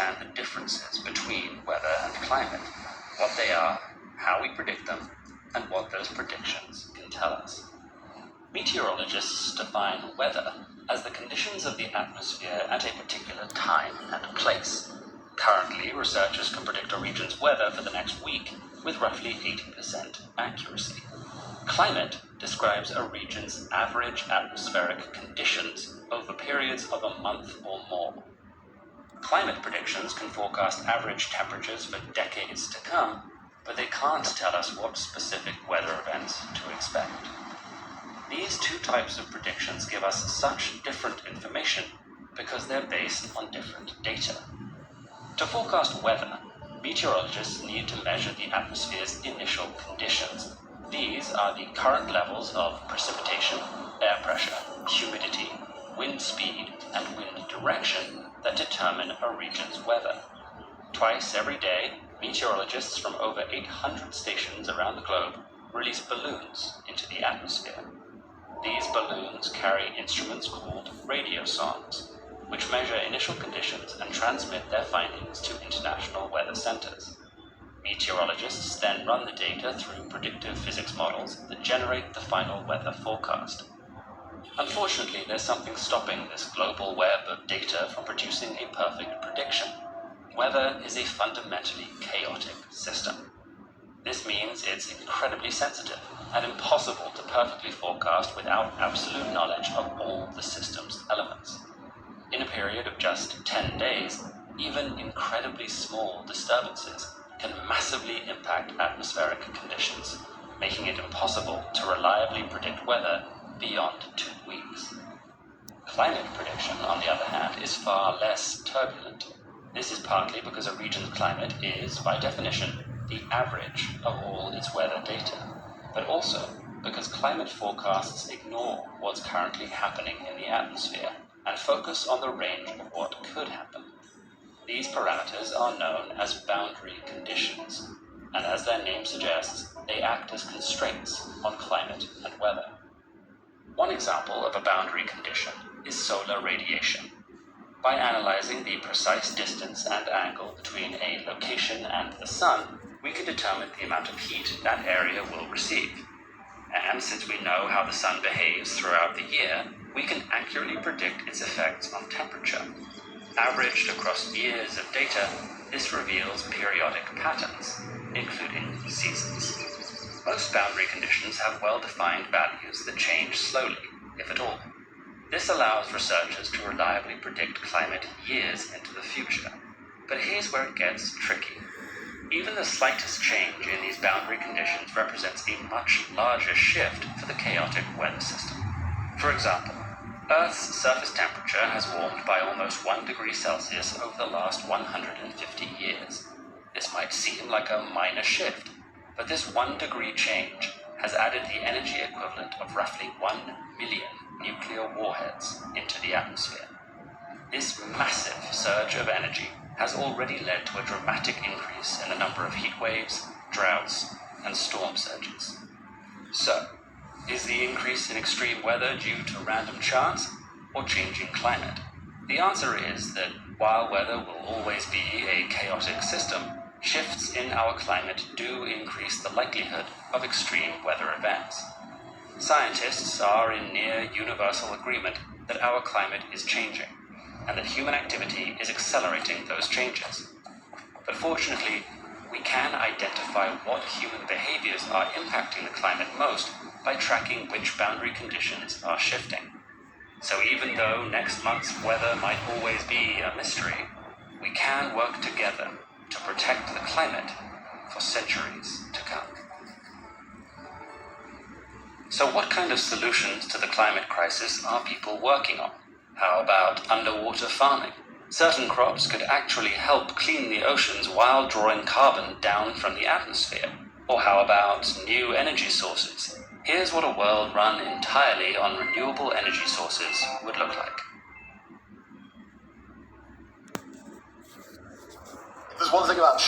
understand the differences between weather and climate, what they are, how we predict them, and what those predictions can tell us. Meteorologists define weather as the conditions of the atmosphere at a particular time and place. Currently, researchers can predict a region's weather for the next week with roughly 80% accuracy. Climate describes a region's average atmospheric conditions over periods of a month or more. Climate predictions can forecast average temperatures for decades to come, but they can't tell us what specific weather events to expect. These two types of predictions give us such different information because they're based on different data. To forecast weather, meteorologists need to measure the atmosphere's initial conditions. These are the current levels of precipitation, air pressure, humidity, wind speed, and wind direction that determine a region's weather. Twice every day, meteorologists from over 800 stations around the globe release balloons into the atmosphere. These balloons carry instruments called radio songs, which measure initial conditions and transmit their findings to international weather centers. Meteorologists then run the data through predictive physics models that generate the final weather forecast. Unfortunately, there's something stopping this global web of data from producing a perfect prediction. Weather is a fundamentally chaotic system. This means it's incredibly sensitive and impossible to perfectly forecast without absolute knowledge of all the system's elements. In a period of just 10 days, even incredibly small disturbances can massively impact atmospheric conditions, making it impossible to reliably predict weather beyond 2 weeks. Climate prediction, on the other hand, is far less turbulent. This is partly because a region's climate is, by definition, the average of all its weather data, but also because climate forecasts ignore what's currently happening in the atmosphere and focus on the range of what could happen. These parameters are known as boundary conditions, and as their name suggests, they act as constraints on climate and weather. One example of a boundary condition is solar radiation. By analyzing the precise distance and angle between a location and the sun, we can determine the amount of heat that area will receive. And since we know how the sun behaves throughout the year, we can accurately predict its effects on temperature. Averaged across years of data, this reveals periodic patterns, including seasons. Most boundary conditions have well-defined values that change slowly, if at all. This allows researchers to reliably predict climate years into the future. But here's where it gets tricky. Even the slightest change in these boundary conditions represents a much larger shift for the chaotic weather system. For example, Earth's surface temperature has warmed by almost 1 degree Celsius over the last 150 years. This might seem like a minor shift, but this 1 degree change has added the energy equivalent of roughly 1 million nuclear warheads into the atmosphere. This massive surge of energy has already led to a dramatic increase in the number of heat waves, droughts, and storm surges. So, is the increase in extreme weather due to random chance or changing climate? The answer is that while weather will always be a chaotic system, shifts in our climate do increase the likelihood of extreme weather events. Scientists are in near universal agreement that our climate is changing, and that human activity is accelerating those changes. But fortunately, we can identify what human behaviors are impacting the climate most by tracking which boundary conditions are shifting. So even though next month's weather might always be a mystery, we can work together to protect the climate for centuries to come. So what kind of solutions to the climate crisis are people working on? How about underwater farming? Certain crops could actually help clean the oceans while drawing carbon down from the atmosphere. Or how about new energy sources? Here's what a world run entirely on renewable energy sources would look like. There's one thing about